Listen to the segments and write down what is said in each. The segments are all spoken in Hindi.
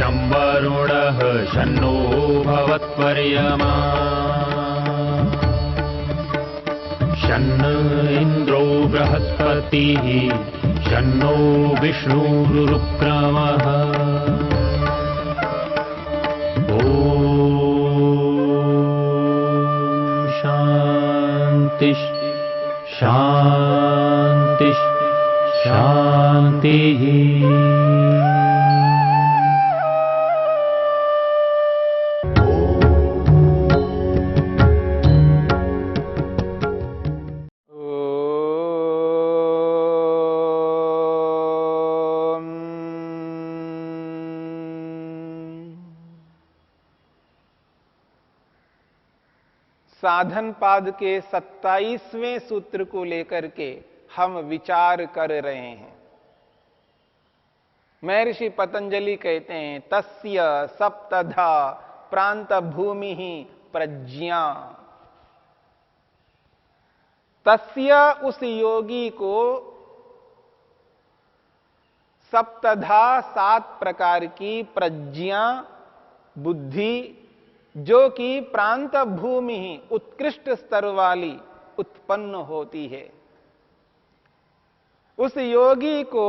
शं वरुणः शन्नो भवत्वर्यमा शन्न इन्द्रो बृहस्पतिः शन्नो विष्णुरुक्रमः ॐ शान्ति शान्ति शान्तिः। साधन पाद के 27वें सूत्र को लेकर के हम विचार कर रहे हैं। महर्षि पतंजलि कहते हैं तस्य सप्तधा प्रांत भूमि प्रज्ञा। तस्य उस योगी को सप्तधा 7 प्रकार की प्रज्ञा बुद्धि जो कि प्रांत भूमि ही उत्कृष्ट स्तर वाली उत्पन्न होती है। उस योगी को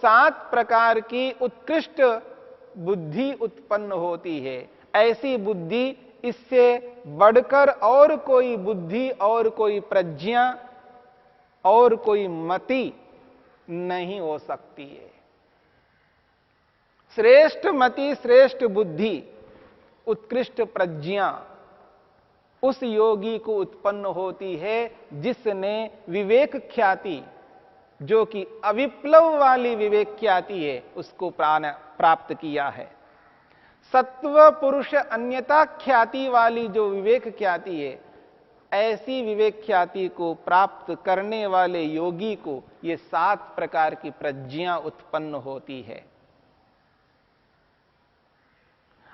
7 प्रकार की उत्कृष्ट बुद्धि उत्पन्न होती है। ऐसी बुद्धि, इससे बढ़कर और कोई बुद्धि और कोई प्रज्ञा और कोई मति नहीं हो सकती है। श्रेष्ठ मति, श्रेष्ठ बुद्धि, उत्कृष्ट प्रज्ञा उस योगी को उत्पन्न होती है जिसने विवेक ख्याति, जो कि अविप्लव वाली विवेक ख्याति है, उसको प्राप्त किया है। सत्व पुरुष अन्यता ख्याति वाली जो विवेक ख्याति है, ऐसी विवेक ख्याति को प्राप्त करने वाले योगी को ये 7 प्रकार की प्रज्ञा उत्पन्न होती है।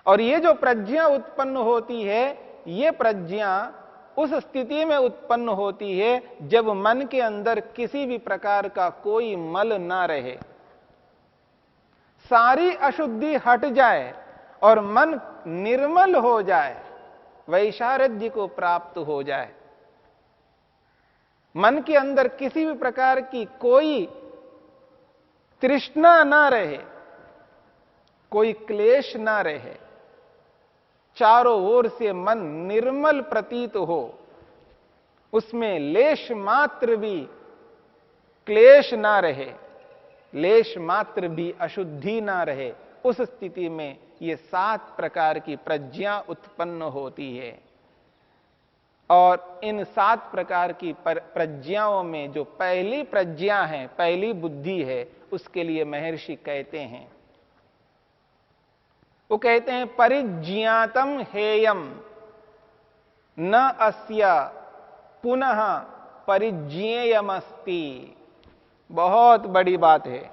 और ये जो प्रज्ञा उत्पन्न होती है, ये प्रज्ञा उस स्थिति में उत्पन्न होती है जब मन के अंदर किसी भी प्रकार का कोई मल ना रहे, सारी अशुद्धि हट जाए और मन निर्मल हो जाए, वैशारद्य को प्राप्त हो जाए। मन के अंदर किसी भी प्रकार की कोई तृष्णा ना रहे, कोई क्लेश ना रहे, चारों ओर से मन निर्मल प्रतीत हो, उसमें लेश मात्र भी क्लेश ना रहे, लेश मात्र भी अशुद्धि ना रहे, उस स्थिति में ये 7 प्रकार की प्रज्ञा उत्पन्न होती है। और इन 7 प्रकार की प्रज्ञाओं में जो पहली प्रज्ञा है, पहली बुद्धि है, उसके लिए महर्षि कहते हैं, वो कहते हैं परिज्ञातम हेयम न अस्या पुनः परिज्ञेयमस्ति। बहुत बड़ी बात है।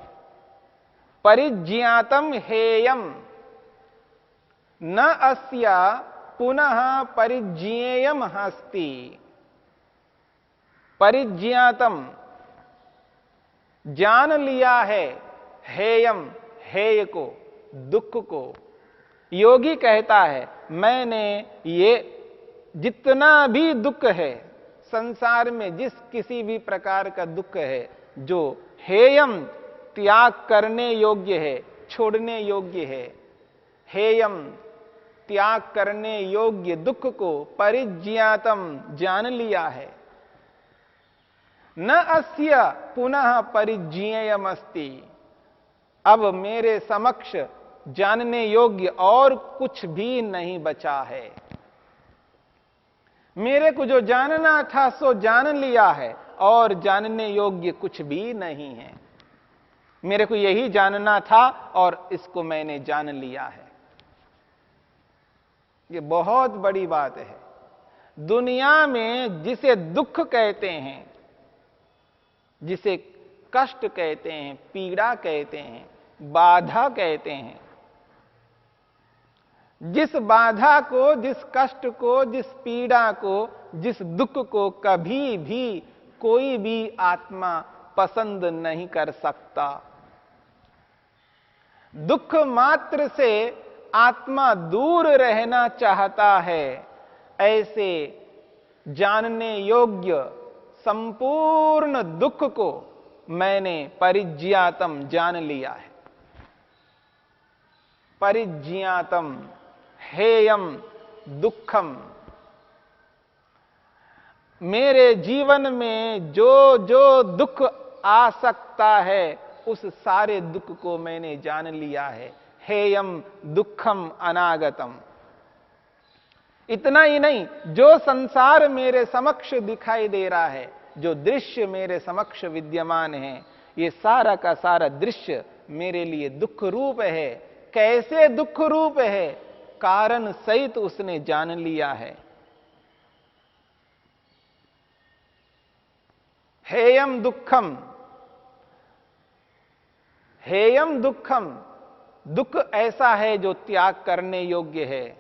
परिज्ञातम हेयम न अस्या पुनः परिज्ञेयम अस्ति। परिज्ञातम जान लिया है, हेयम हेय को, दुख को। योगी कहता है मैंने ये जितना भी दुख है संसार में, जिस किसी भी प्रकार का दुख है जो हेयम त्याग करने योग्य है, छोड़ने योग्य है, हेयम त्याग करने योग्य दुख को परिज्ञातम जान लिया है। न अस्य पुनः परिज्ञेयमस्ति। अब मेरे समक्ष जानने योग्य और कुछ भी नहीं बचा है। मेरे को जो जानना था सो जान लिया है, और जानने योग्य कुछ भी नहीं है। मेरे को यही जानना था और इसको मैंने जान लिया है। ये बहुत बड़ी बात है। दुनिया में जिसे दुख कहते हैं, जिसे कष्ट कहते हैं, पीड़ा कहते हैं, बाधा कहते हैं, जिस बाधा को, जिस कष्ट को, जिस पीड़ा को, जिस दुख को कभी भी कोई भी आत्मा पसंद नहीं कर सकता। दुख मात्र से आत्मा दूर रहना चाहता है, ऐसे जानने योग्य संपूर्ण दुख को मैंने परिज्ञातम जान लिया है। परिज्ञातम हेयम दुखम। मेरे जीवन में जो जो दुख आ सकता है उस सारे दुख को मैंने जान लिया है। हेयम दुखम अनागतम। इतना ही नहीं, जो संसार मेरे समक्ष दिखाई दे रहा है, जो दृश्य मेरे समक्ष विद्यमान है, ये सारा का सारा दृश्य मेरे लिए दुख रूप है। कैसे दुख रूप है? कारण सहित उसने जान लिया है। हेयम दुखम। हेयम दुखम, दुख ऐसा है जो त्याग करने योग्य है।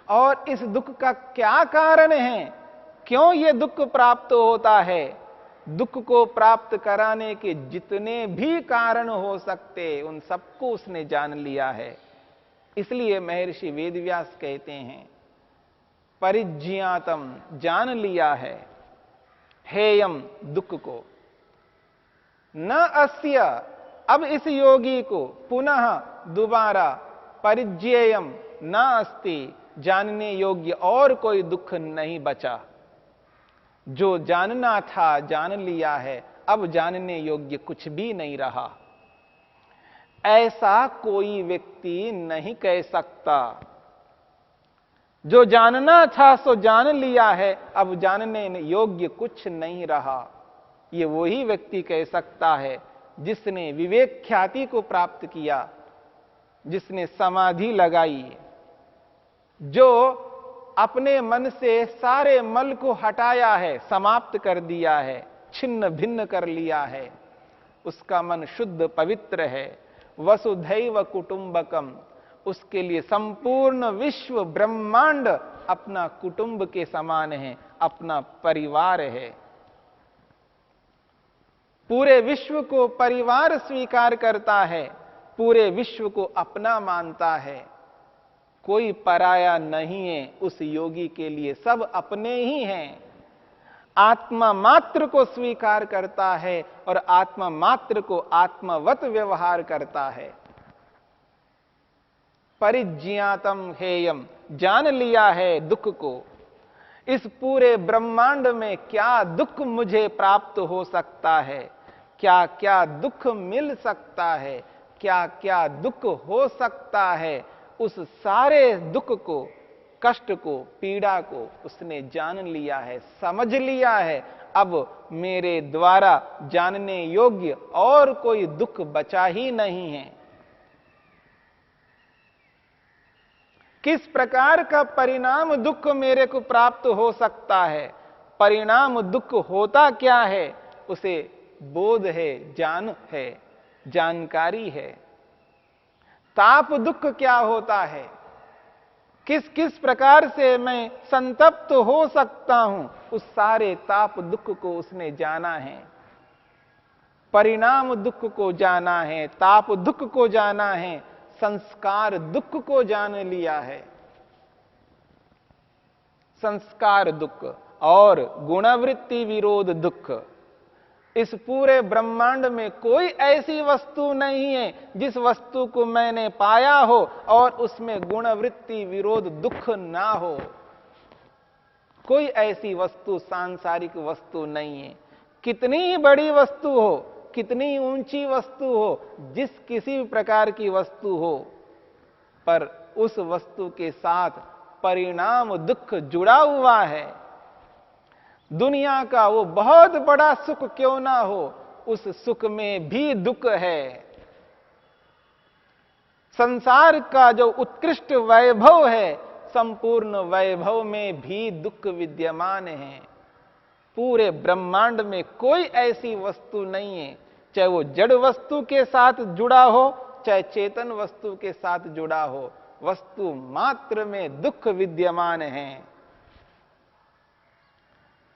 और इस दुख का क्या कारण है? क्यों यह दुख प्राप्त होता है? दुख को प्राप्त कराने के जितने भी कारण हो सकते, उन सबको उसने जान लिया है। इसलिए महर्षि वेदव्यास कहते हैं, परिज्ञातम, जान लिया है हेयम, दुख को। न अस्य, अब इस योगी को पुनः दोबारा परिज्ञेयम न अस्ति, जानने योग्य और कोई दुख नहीं बचा। जो जानना था जान लिया है, अब जानने योग्य कुछ भी नहीं रहा। ऐसा कोई व्यक्ति नहीं कह सकता। जो जानना था सो जान लिया है, अब जानने योग्य कुछ नहीं रहा। ये वही व्यक्ति कह सकता है जिसने विवेक ख्याति को प्राप्त किया, जिसने समाधि लगाई, जो अपने मन से सारे मल को हटाया है, समाप्त कर दिया है, छिन्न भिन्न कर लिया है। उसका मन शुद्ध पवित्र है। वसुधैव कुटुंबकम, उसके लिए संपूर्ण विश्व ब्रह्मांड अपना कुटुंब के समान है, अपना परिवार है। पूरे विश्व को परिवार स्वीकार करता है, पूरे विश्व को अपना मानता है। कोई पराया नहीं है उस योगी के लिए, सब अपने ही हैं। आत्मा मात्र को स्वीकार करता है और आत्मा मात्र को आत्मवत व्यवहार करता है। परिज्ञातम हेयम, जान लिया है दुख को। इस पूरे ब्रह्मांड में क्या दुख मुझे प्राप्त हो सकता है, क्या क्या दुख मिल सकता है, क्या क्या दुख हो सकता है, उस सारे दुख को, कष्ट को, पीड़ा को उसने जान लिया है, समझ लिया है। अब मेरे द्वारा जानने योग्य और कोई दुख बचा ही नहीं है। किस प्रकार का परिणाम दुख मेरे को प्राप्त हो सकता है, परिणाम दुख होता क्या है, उसे बोध है, जान है, जानकारी है। ताप दुख क्या होता है, किस किस प्रकार से मैं संतप्त हो सकता हूं, उस सारे ताप दुख को उसने जाना है। परिणाम दुख को जाना है, ताप दुख को जाना है, संस्कार दुख को जान लिया है। संस्कार दुख और गुणवृत्ति विरोध दुख, इस पूरे ब्रह्मांड में कोई ऐसी वस्तु नहीं है जिस वस्तु को मैंने पाया हो और उसमें गुणवृत्ति विरोध दुख ना हो। कोई ऐसी वस्तु, सांसारिक वस्तु नहीं है। कितनी ही बड़ी वस्तु हो, कितनी ऊंची वस्तु हो, जिस किसी भी प्रकार की वस्तु हो, पर उस वस्तु के साथ परिणाम दुख जुड़ा हुआ है। दुनिया का वो बहुत बड़ा सुख क्यों ना हो, उस सुख में भी दुख है। संसार का जो उत्कृष्ट वैभव है, संपूर्ण वैभव में भी दुख विद्यमान है। पूरे ब्रह्मांड में कोई ऐसी वस्तु नहीं है, चाहे वो जड़ वस्तु के साथ जुड़ा हो, चाहे चेतन वस्तु के साथ जुड़ा हो, वस्तु मात्र में दुख विद्यमान है।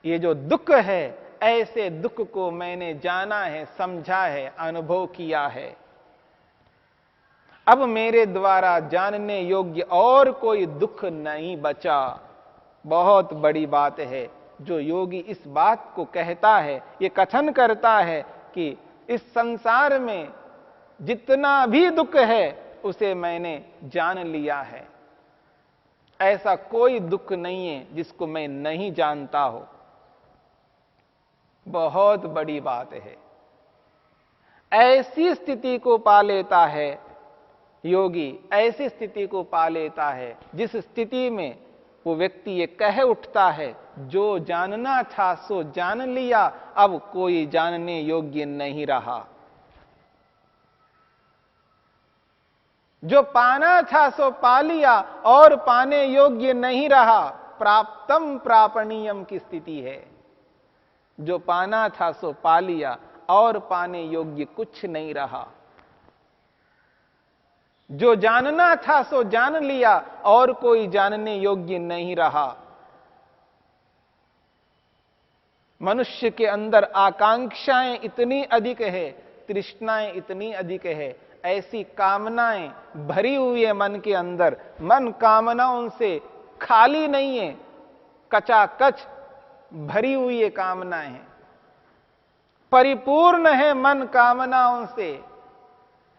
ये जो दुख है, ऐसे दुख को मैंने जाना है, समझा है, अनुभव किया है। अब मेरे द्वारा जानने योग्य और कोई दुख नहीं बचा। बहुत बड़ी बात है जो योगी इस बात को कहता है, ये कथन करता है कि इस संसार में जितना भी दुख है उसे मैंने जान लिया है। ऐसा कोई दुख नहीं है जिसको मैं नहीं जानता हूं। बहुत बड़ी बात है। ऐसी स्थिति को पा लेता है योगी, ऐसी स्थिति को पा लेता है जिस स्थिति में वो व्यक्ति ये कह उठता है, जो जानना था सो जान लिया, अब कोई जानने योग्य नहीं रहा। जो पाना था सो पा लिया और पाने योग्य नहीं रहा। प्राप्तम प्रापणीयम की स्थिति है। जो पाना था सो पा लिया और पाने योग्य कुछ नहीं रहा। जो जानना था सो जान लिया और कोई जानने योग्य नहीं रहा। मनुष्य के अंदर आकांक्षाएं इतनी अधिक है, तृष्णाएं इतनी अधिक है, ऐसी कामनाएं भरी हुई है मन के अंदर। मन कामनाओं से खाली नहीं है, कचाकच भरी हुई है कामनाएं हैं, परिपूर्ण है मन कामनाओं से।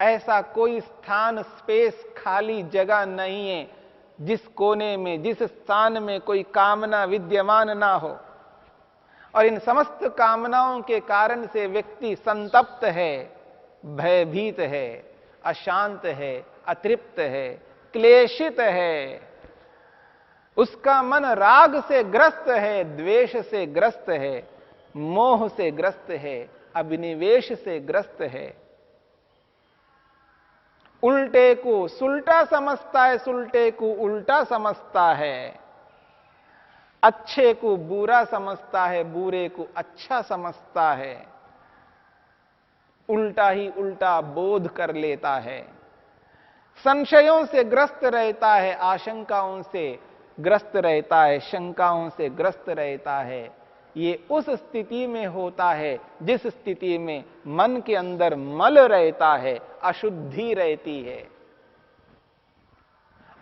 ऐसा कोई स्थान, स्पेस, खाली जगह नहीं है जिस कोने में, जिस स्थान में कोई कामना विद्यमान ना हो। और इन समस्त कामनाओं के कारण से व्यक्ति संतप्त है, भयभीत है, अशांत है, अतृप्त है, क्लेशित है। उसका मन राग से ग्रस्त है, द्वेष से ग्रस्त है, मोह से ग्रस्त है, अभिनिवेश से ग्रस्त है। उल्टे को सुलटा समझता है, सुलटे को उल्टा समझता है। अच्छे को बुरा समझता है, बुरे को अच्छा समझता है। उल्टा ही उल्टा बोध कर लेता है। संशयों से ग्रस्त रहता है, आशंकाओं से ग्रस्त रहता है, शंकाओं से ग्रस्त रहता है। ये उस स्थिति में होता है जिस स्थिति में मन के अंदर मल रहता है, अशुद्धि रहती है।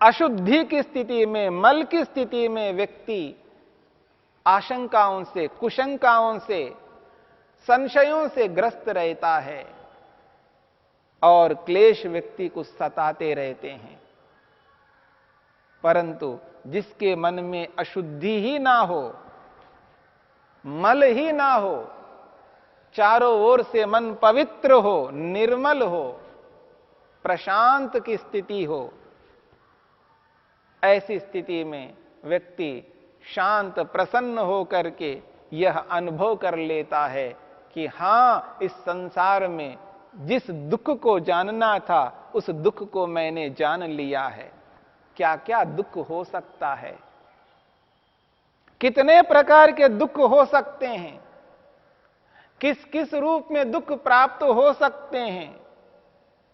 अशुद्धि की स्थिति में, मल की स्थिति में व्यक्ति आशंकाओं से, कुशंकाओं से, संशयों से ग्रस्त रहता है और क्लेश व्यक्ति को सताते रहते हैं। परंतु जिसके मन में अशुद्धि ही ना हो, मल ही ना हो, चारों ओर से मन पवित्र हो, निर्मल हो, प्रशांत की स्थिति हो, ऐसी स्थिति में व्यक्ति शांत प्रसन्न हो करके यह अनुभव कर लेता है कि हां, इस संसार में जिस दुख को जानना था उस दुख को मैंने जान लिया है। क्या क्या दुख हो सकता है, कितने प्रकार के दुख हो सकते हैं, किस किस रूप में दुख प्राप्त हो सकते हैं,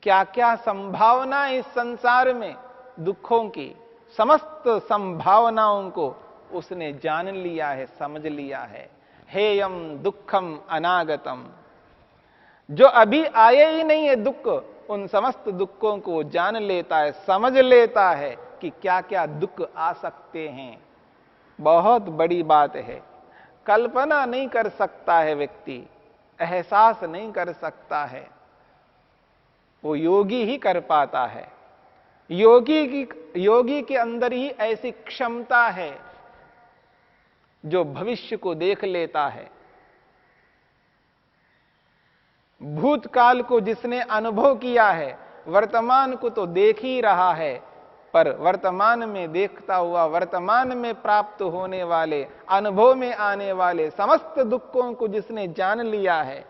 क्या क्या संभावनाएं इस संसार में दुखों की, समस्त संभावनाओं को उसने जान लिया है, समझ लिया है। हेयम दुखम अनागतम, जो अभी आए ही नहीं है दुख, उन समस्त दुखों को जान लेता है, समझ लेता है कि क्या क्या दुख आ सकते हैं। बहुत बड़ी बात है। कल्पना नहीं कर सकता है व्यक्ति, एहसास नहीं कर सकता है, वो योगी ही कर पाता है। योगी के अंदर ही ऐसी क्षमता है जो भविष्य को देख लेता है। भूतकाल को जिसने अनुभव किया है, वर्तमान को तो देख ही रहा है, पर वर्तमान में देखता हुआ, वर्तमान में प्राप्त होने वाले, अनुभव में आने वाले समस्त दुखों को जिसने जान लिया है,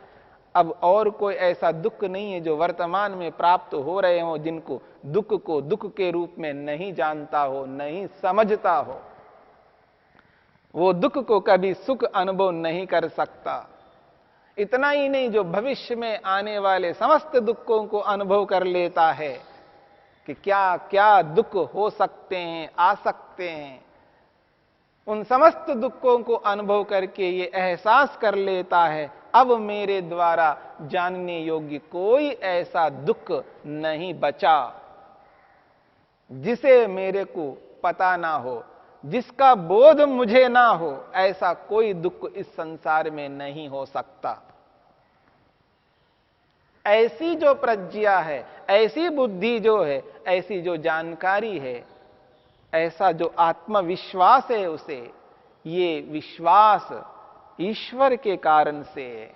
अब और कोई ऐसा दुख नहीं है जो वर्तमान में प्राप्त हो रहे हो जिनको दुख को दुख के रूप में नहीं जानता हो, नहीं समझता हो। वो दुख को कभी सुख अनुभव नहीं कर सकता। इतना ही नहीं, जो भविष्य में आने वाले समस्त दुखों को अनुभव कर लेता है कि क्या क्या दुख हो सकते हैं, आ सकते हैं, उन समस्त दुखों को अनुभव करके ये एहसास कर लेता है, अब मेरे द्वारा जानने योग्य कोई ऐसा दुख नहीं बचा। जिसे मेरे को पता ना हो, जिसका बोध मुझे ना हो, ऐसा कोई दुख इस संसार में नहीं हो सकता। ऐसी जो प्रज्ञा है, ऐसी बुद्धि जो है, ऐसी जो जानकारी है, ऐसा जो आत्मविश्वास है उसे, ये विश्वास ईश्वर के कारण से है,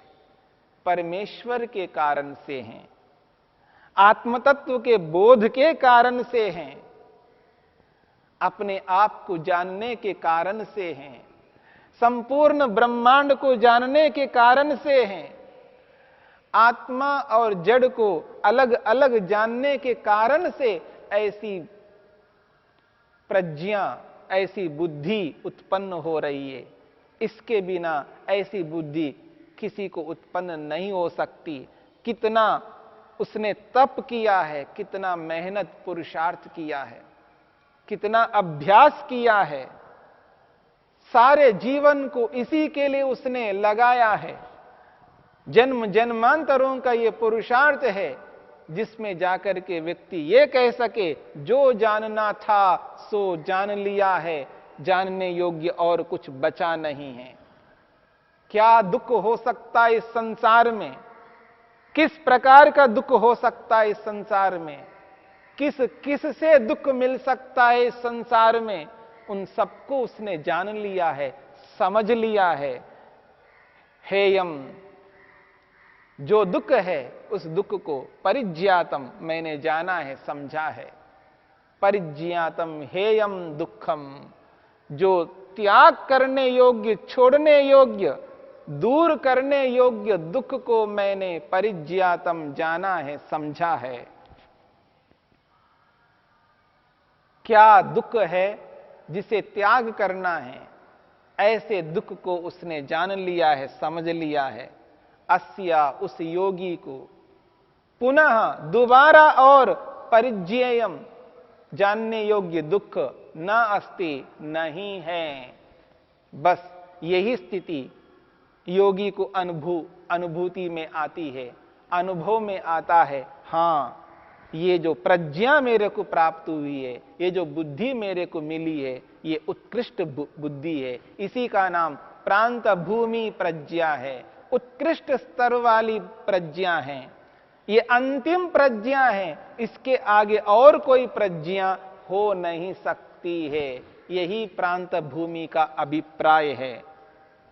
परमेश्वर के कारण से है, आत्मतत्व के बोध के कारण से हैं, अपने आप को जानने के कारण से हैं, संपूर्ण ब्रह्मांड को जानने के कारण से हैं, आत्मा और जड़ को अलग अलग जानने के कारण से ऐसी प्रज्ञा, ऐसी बुद्धि उत्पन्न हो रही है। इसके बिना ऐसी बुद्धि किसी को उत्पन्न नहीं हो सकती। कितना उसने तप किया है, कितना मेहनत पुरुषार्थ किया है, कितना अभ्यास किया है, सारे जीवन को इसी के लिए उसने लगाया है। जन्म जन्मांतरों का यह पुरुषार्थ है, जिसमें जाकर के व्यक्ति ये कह सके, जो जानना था सो जान लिया है, जानने योग्य और कुछ बचा नहीं है। क्या दुख हो सकता है इस संसार में? किस प्रकार का दुख हो सकता है इस संसार में? किस किस से दुख मिल सकता है इस संसार में? उन सबको उसने जान लिया है, समझ लिया है। हेयम, जो दुख है उस दुख को परिज्ञातम, मैंने जाना है, समझा है। परिज्ञातम हेयम दुखम, जो त्याग करने योग्य, छोड़ने योग्य, दूर करने योग्य दुख को मैंने परिज्ञातम जाना है, समझा है। क्या दुख है जिसे त्याग करना है? ऐसे दुख को उसने जान लिया है, समझ लिया है। अस्या, उस योगी को, पुनः दोबारा और परिज्ञेयम, जानने योग्य दुख न अस्ति, नहीं है। बस यही स्थिति योगी को अनुभूति में आती है, अनुभव में आता है। हां, ये जो प्रज्ञा मेरे को प्राप्त हुई है, ये जो बुद्धि मेरे को मिली है, ये उत्कृष्ट बुद्धि है। इसी का नाम प्रांत भूमि प्रज्ञा है, उत्कृष्ट स्तर वाली प्रज्ञा है। ये अंतिम प्रज्ञा है, इसके आगे और कोई प्रज्ञा हो नहीं सकती है। यही प्रांत भूमि का अभिप्राय है।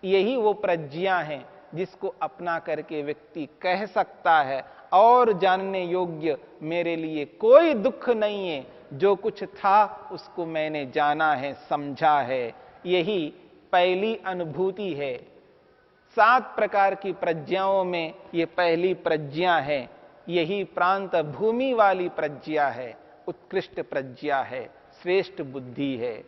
यही वो प्रज्ञा है जिसको अपना करके व्यक्ति कह सकता है, और जानने योग्य मेरे लिए कोई दुख नहीं है। जो कुछ था उसको मैंने जाना है, समझा है। यही पहली अनुभूति है। 7 प्रकार की प्रज्ञाओं में ये पहली प्रज्ञा है। यही प्रांत भूमि वाली प्रज्ञा है, उत्कृष्ट प्रज्ञा है, श्रेष्ठ बुद्धि है।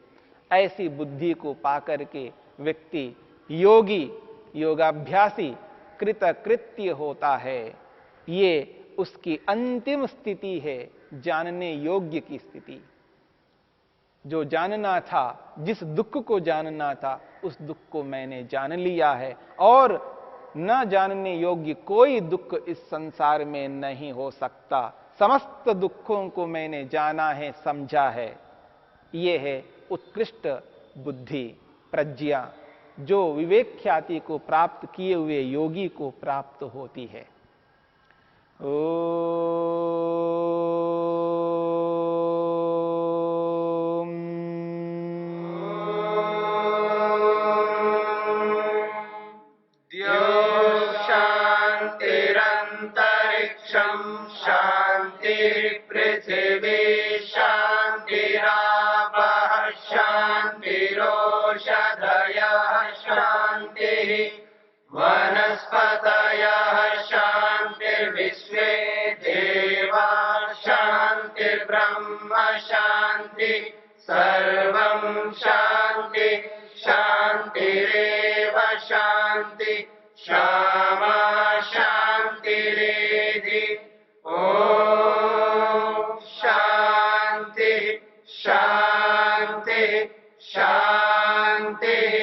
ऐसी बुद्धि को पाकर के व्यक्ति योगी, योगाभ्यासी कृतकृत्य होता है। ये उसकी अंतिम स्थिति है, जानने योग्य की स्थिति। जो जानना था, जिस दुख को जानना था, उस दुख को मैंने जान लिया है, और न जानने योग्य कोई दुख इस संसार में नहीं हो सकता। समस्त दुखों को मैंने जाना है, समझा है। ये है उत्कृष्ट बुद्धि, प्रज्ञा, जो विवेक ख्याति को प्राप्त किए हुए योगी को प्राप्त होती है। शांतिरंतरिक्षं शांतिर्पृथिवी शांतिरापः शांतिरोषधयः शांतिः वनस्पतयः शांतिर्विश्वे देवा शांतिर्ब्रह्म शांति सर्वं शांति शांतिरेव शांति क्षमा शांतिरेधि। ओम शांति शांति शांति।